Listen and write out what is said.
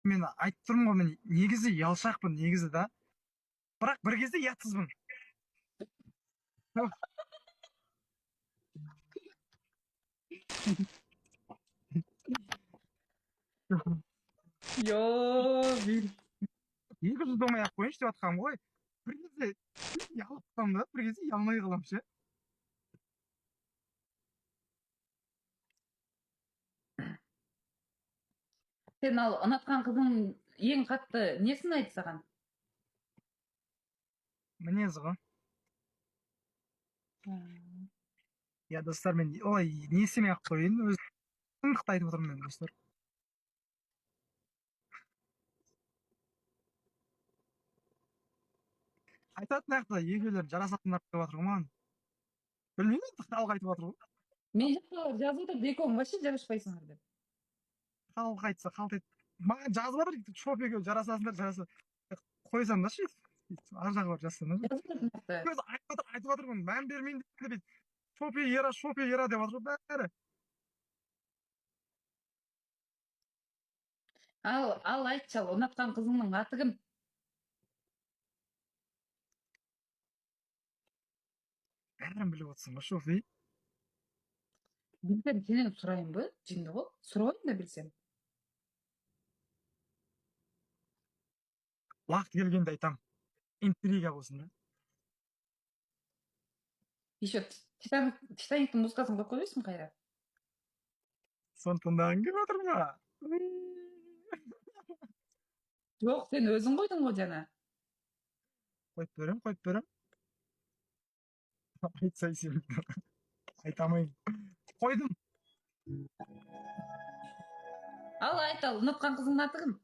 мен айтып тұрмын ғой, мен негізі ұялшақпын негізі да, бірақ бір кезде ұятсызбын. Мен 200 домай ақ қояйыншы деп жатқанмын ғой. Бір кезде ұялып қаламын да, бір кезде ұялмай қаламын ше. сен ал ұнатқан қызың ең қатты несін айтты саған? Мінезі ғой. Я достар, мен олай не істемей ақ қояйын, өз шындықты айтып отырмын мен, достар. Айтатын аяқта екеулері жарасатындар деп жатыр ғой маған. Білмеймін енді, халық айтып жатыр ғой. Мен жақта жазып отырды, екеуің вообще жараспайсыңдар деп. Халық айтса қалт ет. Маған жазып жатыр, шоп екеуі жарасасыңдар, жараса. Қойсам да ше, ар жағы барып жазсам да. Жазып отырды. Өзі айтып жатырмын, мән бермейін деп, шопе ера деп жатыр ғой бәрі. Ал айтшы, ал ұнатқан қызыңның аты кім? Бәрін біліп отырсың ғой, шофи. Білсем сенен сұрайын ба? Жынды ғой. Сұрайын да білсем. Уақыт келгенде айтам. Интрига болсын да. Еще Титаниктің музыкасын қойып қойбайсың қайда? Соны тыңдағың келіп жатыр ма? Жоқ, сен өзің қойдың ғой жаңа. Қойып берем. Айтсай сен. Айта алмаймын. Қойдым. Ал айт, ал ұнатқан қызыңның аты кім?